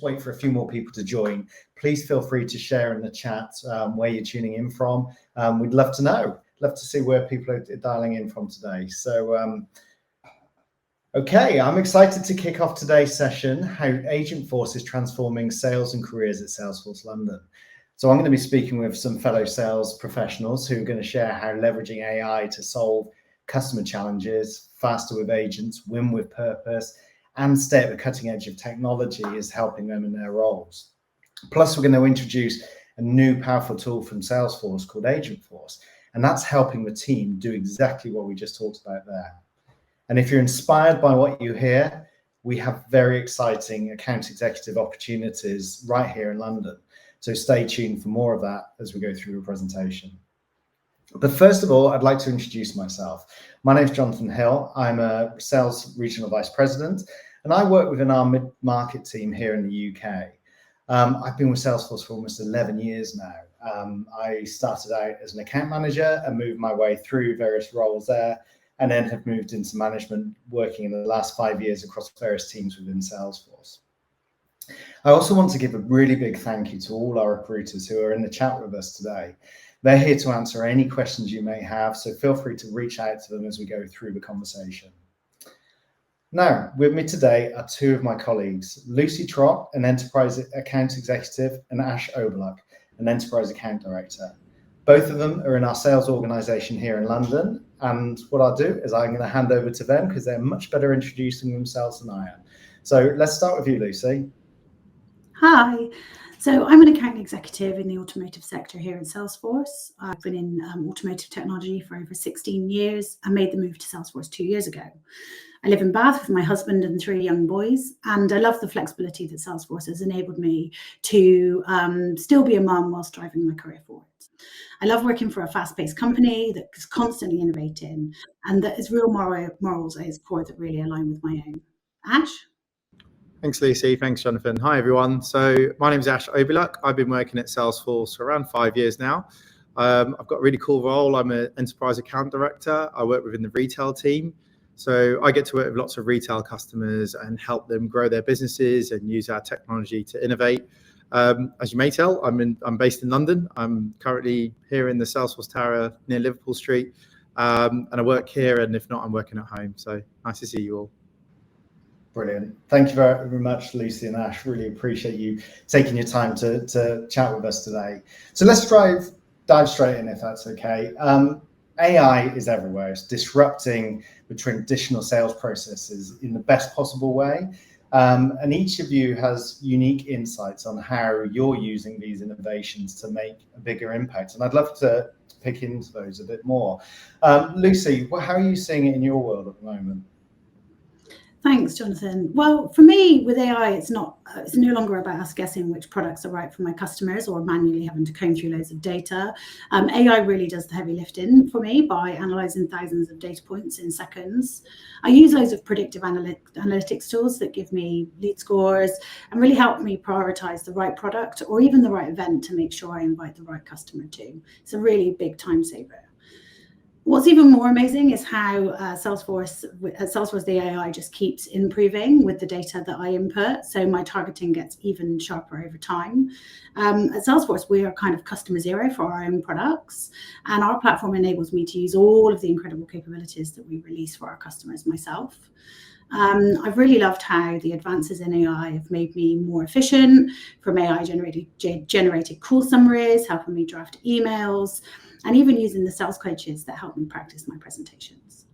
wait for a few more people to join. Please feel free to share in the chat where you're tuning in from. We'd love to know. Love to see where people are dialing in from today. So, okay, I'm excited to kick off today's session, how Agentforce is transforming sales and careers at Salesforce London. So I'm going to be speaking with some fellow sales professionals who are going to share how leveraging AI to solve customer challenges faster with agents, win with purpose, and stay at the cutting edge of technology is helping them in their roles. Plus, we're going to introduce a new powerful tool from Salesforce called Agentforce, and that's helping the team do exactly what we just talked about there. And if you're inspired by what you hear, we have very exciting account executive opportunities right here in London. So stay tuned for more of that as we go through the presentation. But first of all, I'd like to introduce myself. My name is Jonathan Hill. I'm a Sales Regional Vice President, and I work within our mid-market team here in the UK. I've been with Salesforce for almost 11 years now. I started out as an account manager and moved my way through various roles there, and then have moved into management, working in the last 5 years across various teams within Salesforce. I also want to give a really big thank you to all our recruiters who are in the chat with us today. They're here to answer any questions you may have, so feel free to reach out to them as we go through the conversation. Now, with me today are two of my colleagues, Lucy Trott, an Enterprise Account Executive, and Ash Oberluck, an Enterprise Account Director. Both of them are in our sales organisation here in London, and what I'll do is I'm going to hand over to them because they're much better introducing themselves than I am. So let's start with you, Lucy. Hi, so I'm an account executive in the automotive sector here at Salesforce. I've been in automotive technology for over 16 years and made the move to Salesforce 2 years ago. I live in Bath with my husband and 3 young boys, and I love the flexibility that Salesforce has enabled me to still be a mum whilst driving my career forward. I love working for a fast-paced company that is constantly innovating and that is real morals at its core that really align with my own. Ash? Thanks, Lucy. Thanks, Jonathan. Hi, everyone. So my name is Ash Oberluck. I've been working at Salesforce for around 5 years now. I've got a really cool role. I'm an enterprise account director. I work within the retail team. So I get to work with lots of retail customers and help them grow their businesses and use our technology to innovate. As you may tell, I'm based in London. I'm currently here in the Salesforce Tower near Liverpool Street. And I work here, and if not, I'm working at home. So nice to see you all. Brilliant. Thank you very much, Lucy and Ash. Really appreciate you taking your time to chat with us today. So let's dive straight in, if that's okay. AI is everywhere. It's disrupting the traditional sales processes in the best possible way. And each of you has unique insights on how you're using these innovations to make a bigger impact. And I'd love to pick into those a bit more. Lucy, how are you seeing it in your world at the moment? Thanks, Jonathan. Well, for me, with AI, it's no longer about us guessing which products are right for my customers or manually having to comb through loads of data. AI really does the heavy lifting for me by analysing thousands of data points in seconds. I use loads of predictive analytics tools that give me lead scores and really help me prioritise the right product or even the right event to make sure I invite the right customer too. It's a really big time saver. What's even more amazing is how Salesforce the AI just keeps improving with the data that I input. So my targeting gets even sharper over time. At Salesforce, we are kind of customer zero for our own products. And our platform enables me to use all of the incredible capabilities that we release for our customers myself. I've really loved how the advances in AI have made me more efficient, from AI generated call summaries, helping me draft emails, and even using the sales coaches that help me practice my presentations.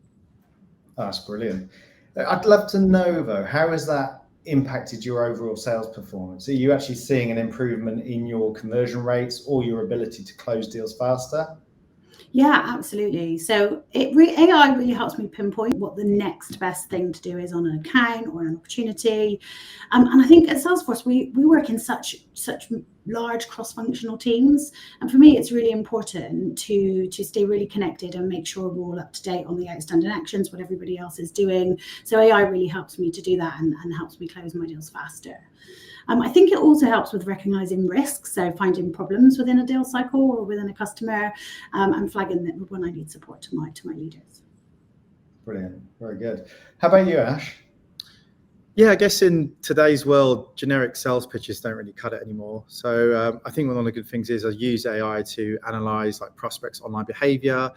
That's brilliant. I'd love to know, though, how has that impacted your overall sales performance? Are you actually seeing an improvement in your conversion rates or your ability to close deals faster? Yeah, absolutely. So AI really helps me pinpoint what the next best thing to do is on an account or an opportunity. And I think at Salesforce, we work in such large cross-functional teams. And for me, it's really important to stay really connected and make sure we're all up to date on the outstanding actions, what everybody else is doing. So AI really helps me to do that and helps me close my deals faster. I think it also helps with recognizing risks, so finding problems within a deal cycle or within a customer, and flagging them when I need support to my leaders. Brilliant, very good. How about you, Ash? Yeah, I guess in today's world, generic sales pitches don't really cut it anymore. So I think one of the good things is I use AI to analyze like prospects' online behavior,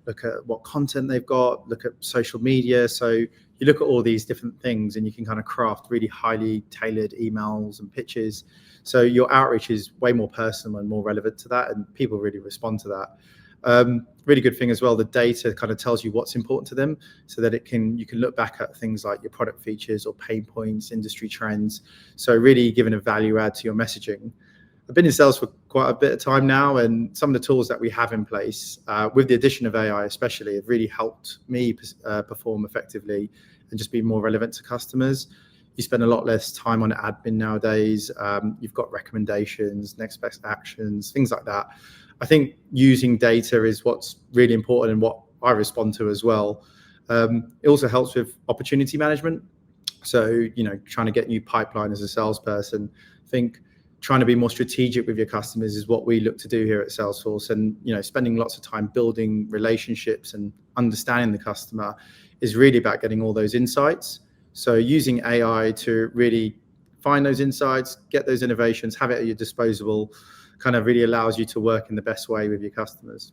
look at what content they've got, look at social media. So you look at all these different things and you can kind of craft really highly tailored emails and pitches. So your outreach is way more personal and more relevant to that, and people really respond to that. Really good thing as well, the data kind of tells you what's important to them, so that you can look back at things like your product features or pain points, industry trends. So really giving a value add to your messaging. I've been in sales for quite a bit of time now, and some of the tools that we have in place, with the addition of AI especially, have really helped me perform effectively and just be more relevant to customers. You spend a lot less time on admin nowadays. You've got recommendations, next best actions, things like that. I think using data is what's really important and what I respond to as well. It also helps with opportunity management. So, trying to get new pipeline as a salesperson, I think trying to be more strategic with your customers is what we look to do here at Salesforce. And, spending lots of time building relationships and understanding the customer is really about getting all those insights. So using AI to really find those insights, get those innovations, have it at your disposal, kind of really allows you to work in the best way with your customers.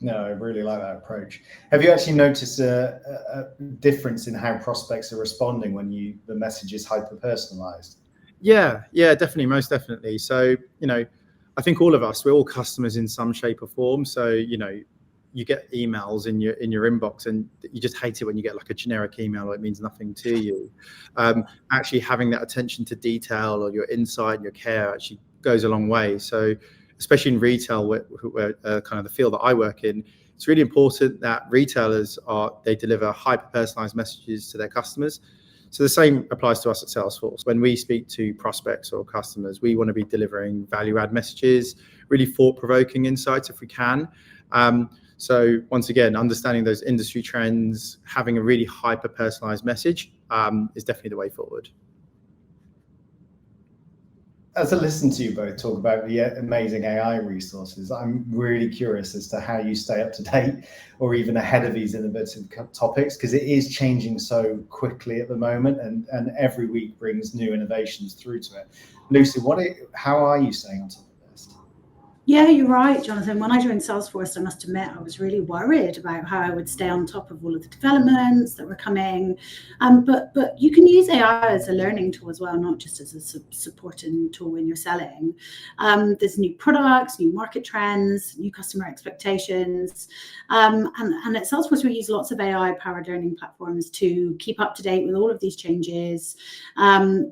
No, I really like that approach. Have you actually noticed a difference in how prospects are responding when the message is hyper-personalized? Yeah, definitely, most definitely. So, I think all of us, we're all customers in some shape or form. So, you get emails in your inbox and you just hate it when you get like a generic email or it means nothing to you. Actually having that attention to detail or your insight and your care actually goes a long way. So especially in retail, where kind of the field that I work in, it's really important that retailers they deliver hyper-personalized messages to their customers. So the same applies to us at Salesforce. When we speak to prospects or customers, we want to be delivering value-add messages, really thought-provoking insights if we can. So once again, understanding those industry trends, having a really hyper-personalized message is definitely the way forward. As I listen to you both talk about the amazing AI resources, I'm really curious as to how you stay up to date or even ahead of these innovative topics, because it is changing so quickly at the moment, and every week brings new innovations through to it. Lucy, how are you staying on top of this? Yeah, you're right, Jonathan. When I joined Salesforce, I must admit, I was really worried about how I would stay on top of all of the developments that were coming. But you can use AI as a learning tool as well, not just as a supporting tool when you're selling. There's new products, new market trends, new customer expectations. And at Salesforce, we use lots of AI-powered learning platforms to keep up to date with all of these changes.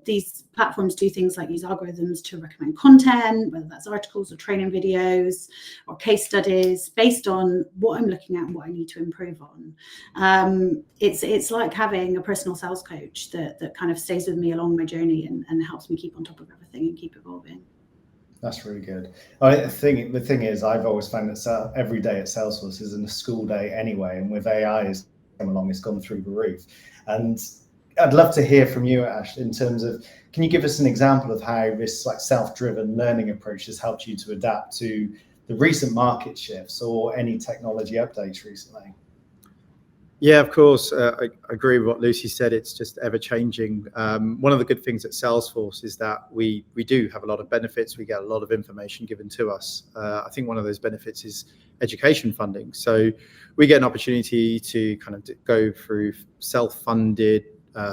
These platforms do things like use algorithms to recommend content, whether that's articles or training videos or case studies, based on what I'm looking at and what I need to improve on. It's like having a personal sales coach that kind of stays with me along my journey and helps me keep on top of everything and keep evolving. That's really good. The thing is, I've always found that every day at Salesforce isn't a school day anyway, and with AI has come along, it's gone through the roof. And I'd love to hear from you, Ash, in terms of, can you give us an example of how this like self-driven learning approach has helped you to adapt to the recent market shifts or any technology updates recently? Yeah, of course. I agree with what Lucy said. It's just ever changing. One of the good things at Salesforce is that we do have a lot of benefits. We get a lot of information given to us. I think one of those benefits is education funding. So we get an opportunity to kind of go through self-funded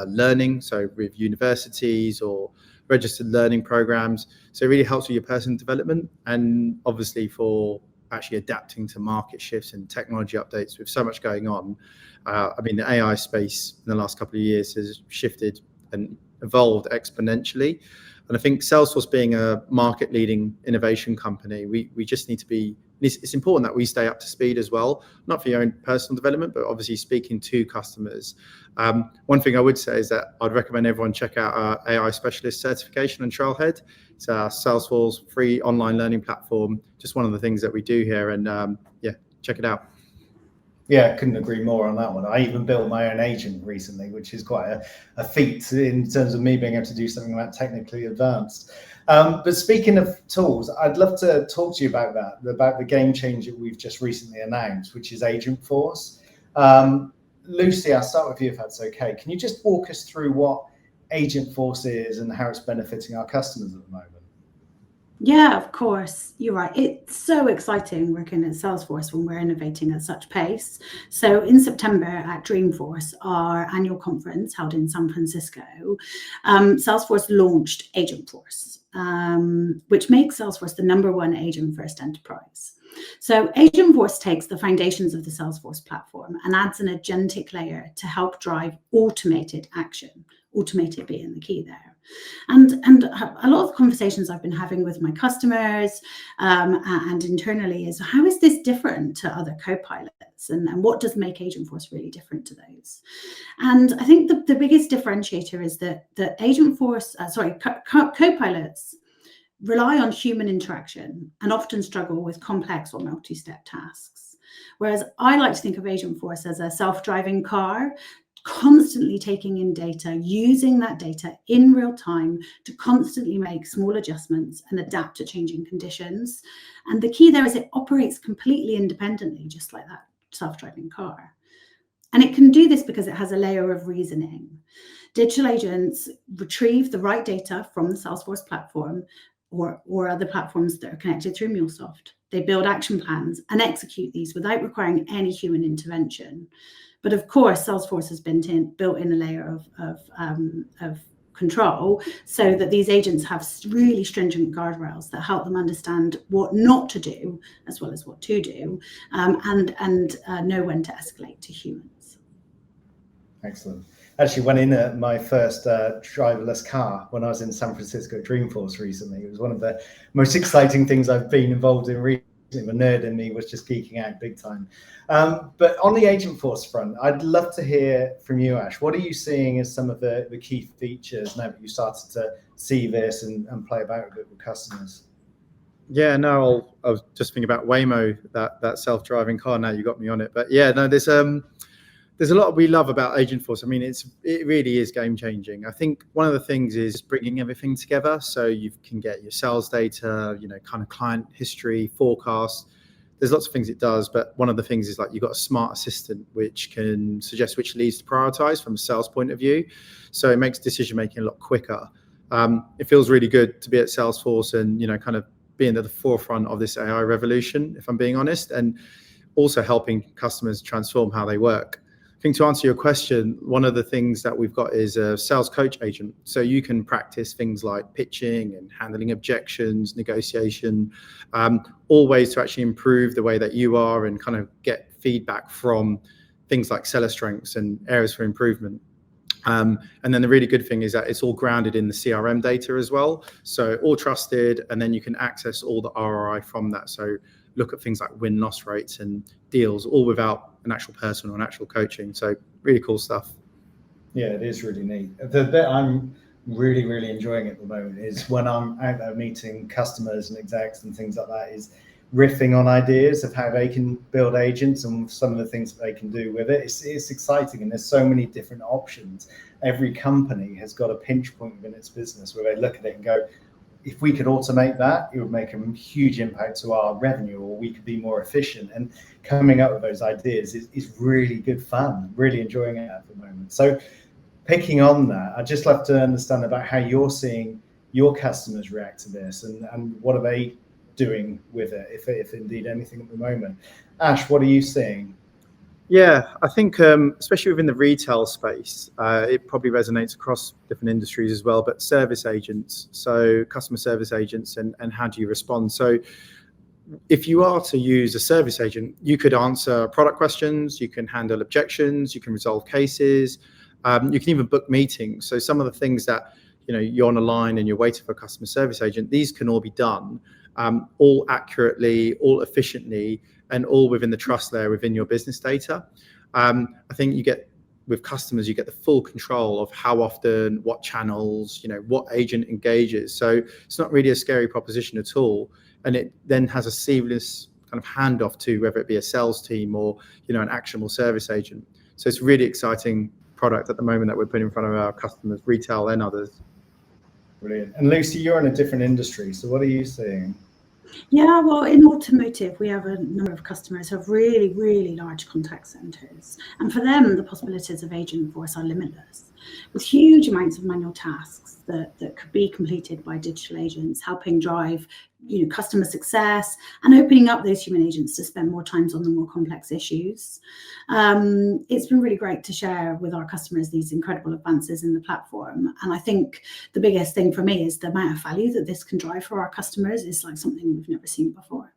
learning, so with universities or registered learning programs. So it really helps with your personal development, and obviously for actually adapting to market shifts and technology updates with so much going on. I mean, the AI space in the last couple of years has shifted and evolved exponentially. And I think Salesforce being a market leading innovation company, we just need to be, it's important that we stay up to speed as well, not for your own personal development, but obviously speaking to customers. One thing I would say is that I'd recommend everyone check out our AI specialist certification and Trailhead. It's our Salesforce free online learning platform. Just one of the things that we do here, and yeah, check it out. Yeah, I couldn't agree more on that one. I even built my own agent recently, which is quite a feat in terms of me being able to do something that technically advanced. But speaking of tools, I'd love to talk to you about the game changer we've just recently announced, which is Agentforce. Lucy, I'll start with you if that's okay. Can you just walk us through what Agentforce is and how it's benefiting our customers at the moment. Yeah, of course. You're right. It's so exciting working at Salesforce when we're innovating at such pace. So in September at Dreamforce, our annual conference held in San Francisco, Salesforce launched Agentforce, which makes Salesforce the #1 agent-first enterprise. So Agentforce takes the foundations of the Salesforce platform and adds an agentic layer to help drive automated action, automated being the key there. And a lot of the conversations I've been having with my customers and internally is, how is this different to other co-pilots, and what does make Agentforce really different to those? And I think the biggest differentiator is that Agentforce, co-pilots rely on human interaction and often struggle with complex or multi-step tasks. Whereas I like to think of Agentforce as a self-driving car, constantly taking in data, using that data in real time to constantly make small adjustments and adapt to changing conditions. And the key there is it operates completely independently, just like that self-driving car. And it can do this because it has a layer of reasoning. Digital agents retrieve the right data from the Salesforce platform or other platforms that are connected through MuleSoft. They build action plans and execute these without requiring any human intervention. But of course, Salesforce has been built in a layer of control so that these agents have really stringent guardrails that help them understand what not to do as well as what to do, and know when to escalate to humans. Excellent. Actually went in my first driverless car when I was in San Francisco at Dreamforce recently. It was one of the most exciting things I've been involved in recently. The nerd in me was just geeking out big time. But on the Agentforce front, I'd love to hear from you, Ash. What are you seeing as some of the key features now that you started to see this and play about with it with customers? Yeah, no, I was just thinking about Waymo, that self-driving car. Now you got me on it. But yeah, no, there's a lot we love about Agentforce. I mean, it really is game changing. I think one of the things is bringing everything together, so you can get your sales data, kind of client history, forecast. There's lots of things it does, but one of the things is like you've got a smart assistant which can suggest which leads to prioritize from a sales point of view. So it makes decision making a lot quicker. It feels really good to be at Salesforce and kind of being at the forefront of this AI revolution, if I'm being honest, and also helping customers transform how they work. I think to answer your question, one of the things that we've got is a sales coach agent. So you can practice things like pitching and handling objections, negotiation, all ways to actually improve the way that you are and kind of get feedback from things like seller strengths and areas for improvement. And then the really good thing is that it's all grounded in the CRM data as well. So all trusted, and then you can access all the ROI from that. So look at things like win-loss rates and deals, all without an actual person or an actual coaching. So really cool stuff. Yeah, it is really neat. The bit I'm really, really enjoying at the moment is when I'm out there meeting customers and execs and things like that, is riffing on ideas of how they can build agents and some of the things that they can do with it. It's exciting, and there's so many different options. Every company has got a pinch point within its business where they look at it and go, if we could automate that, it would make a huge impact to our revenue, or we could be more efficient. And coming up with those ideas is really good fun. Really enjoying it at the moment. So picking on that, I'd just love to understand about how you're seeing your customers react to this, and what are they doing with it, if indeed anything at the moment. Ash, what are you seeing? Yeah, I think especially within the retail space, it probably resonates across different industries as well, but service agents, so customer service agents, and how do you respond? So if you are to use a service agent, you could answer product questions, you can handle objections, you can resolve cases, you can even book meetings. So some of the things that, you're on a line and you're waiting for a customer service agent, these can all be done all accurately, all efficiently, and all within the trust layer within your business data. I think with customers, you get the full control of how often, what channels, what agent engages. So it's not really a scary proposition at all. And it then has a seamless kind of handoff to whether it be a sales team or, an actionable service agent. So it's a really exciting product at the moment that we're putting in front of our customers, retail and others. Brilliant. And Lucy, you're in a different industry. So what are you seeing? Yeah, well, in automotive, we have a number of customers who have really, really large contact centers. And for them, the possibilities of Agentforce are limitless, with huge amounts of manual tasks that could be completed by digital agents, helping drive customer success and opening up those human agents to spend more time on the more complex issues. It's been really great to share with our customers these incredible advances in the platform. And I think the biggest thing for me is the amount of value that this can drive for our customers is like something we've never seen before.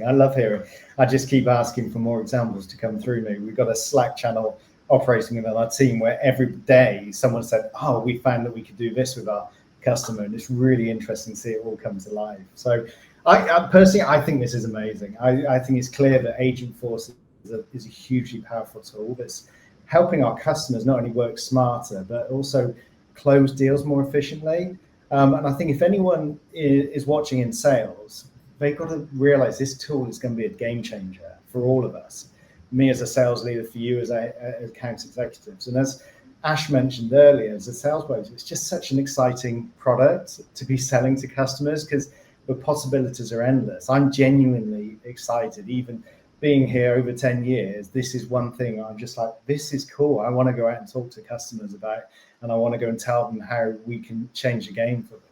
I love hearing. I just keep asking for more examples to come through me. We've got a Slack channel operating within our team where every day someone said, oh, we found that we could do this with our customer, and it's really interesting to see it all come to life. So I personally, I think this is amazing. I think it's clear that Agentforce is a hugely powerful tool that's helping our customers not only work smarter, but also close deals more efficiently. And I think if anyone is watching in sales, they've got to realize this tool is going to be a game changer for all of us. Me as a sales leader, for you as account executives. And as Ash mentioned earlier, as a sales broker, it's just such an exciting product to be selling to customers because the possibilities are endless. I'm genuinely excited. Even being here over 10 years, this is one thing I'm just like, this is cool. I want to go out and talk to customers about, and I want to go and tell them how we can change the game for them.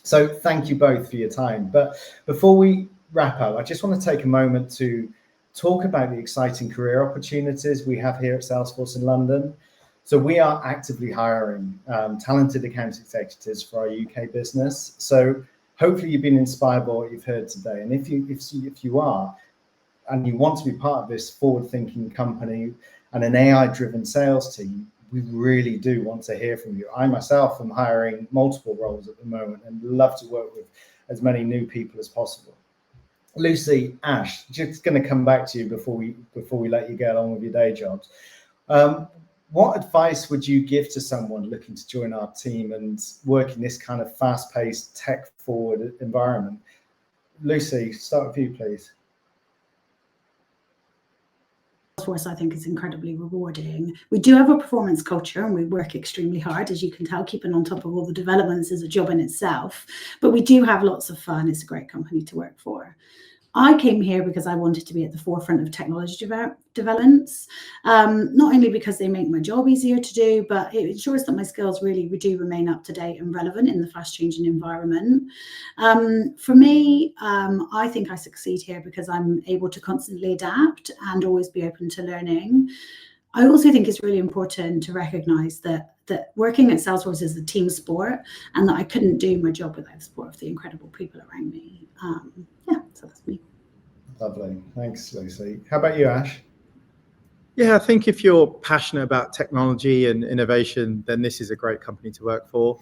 So thank you both for your time. But before we wrap up, I just want to take a moment to talk about the exciting career opportunities we have here at Salesforce in London. So we are actively hiring talented account executives for our UK business. So hopefully you've been inspired by what you've heard today. And if you are, and you want to be part of this forward-thinking company and an AI-driven sales team, we really do want to hear from you. I myself am hiring multiple roles at the moment and love to work with as many new people as possible. Lucy, Ash, just going to come back to you before we let you get on with your day jobs. What advice would you give to someone looking to join our team and work in this kind of fast-paced, tech-forward environment? Lucy, start with you, please. Salesforce, I think, is incredibly rewarding. We do have a performance culture and we work extremely hard. As you can tell, keeping on top of all the developments is a job in itself, but we do have lots of fun. It's a great company to work for. I came here because I wanted to be at the forefront of technology developments, not only because they make my job easier to do, but it ensures that my skills really do remain up to date and relevant in the fast-changing environment. For me, I think I succeed here because I'm able to constantly adapt and always be open to learning. I also think it's really important to recognize that working at Salesforce is a team sport and that I couldn't do my job without the support of the incredible people around me. So that's me. Lovely. Thanks, Lucy. How about you, Ash? Yeah, I think if you're passionate about technology and innovation, then this is a great company to work for.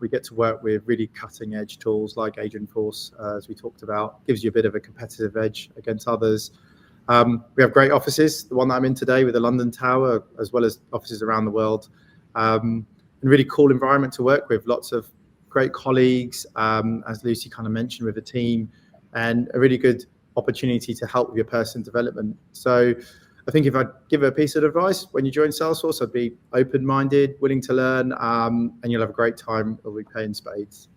We get to work with really cutting edge tools like Agentforce, as we talked about, gives you a bit of a competitive edge against others. We have great offices, the one that I'm in today with the London Tower, as well as offices around the world. And really cool environment to work with, lots of great colleagues, as Lucy kind of mentioned, with the team, and a really good opportunity to help with your personal development. So I think if I give a piece of advice, when you join Salesforce, I'd be open-minded, willing to learn, and you'll have a great time. We'll be paying spades.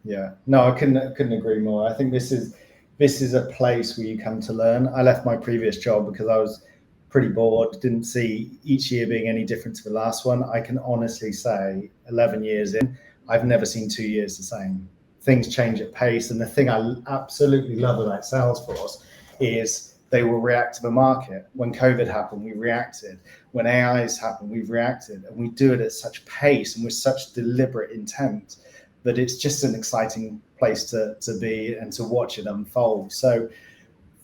Yeah, no, I couldn't agree more. I think this is a place where you come to learn. I left my previous job because I was pretty bored, didn't see each year being any different to the last one. I can honestly say 11 years in, I've never seen 2 years the same. Things change at pace. And the thing I absolutely love about Salesforce is they will react to the market. When COVID happened, we reacted. When AIs happened, we've reacted. And we do it at such pace and with such deliberate intent that it's just an exciting place to be and to watch it unfold. So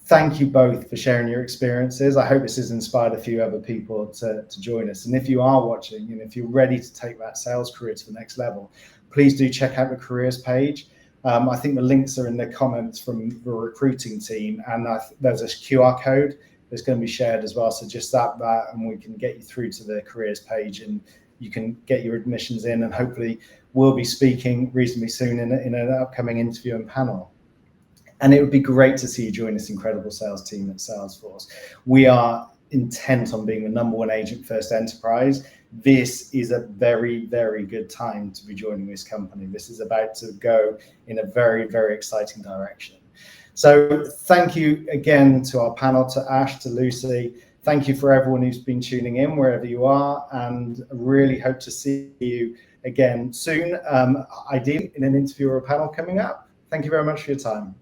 thank you both for sharing your experiences. I hope this has inspired a few other people to join us. And if you are watching and if you're ready to take that sales career to the next level, please do check out the careers page. I think the links are in the comments from the recruiting team, and there's a QR code that's going to be shared as well. So just that and we can get you through to the careers page and you can get your admissions in, and hopefully we'll be speaking reasonably soon in an upcoming interview and panel. And it would be great to see you join this incredible sales team at Salesforce. We are intent on being the #1 agent first enterprise, this is a very, very good time to be joining this company. This is about to go in a very, very exciting direction. So thank you again to our panel, to Ash, to Lucy. Thank you for everyone who's been tuning in wherever you are, and really hope to see you again soon, ideally in an interview or a panel coming up. Thank you very much for your time.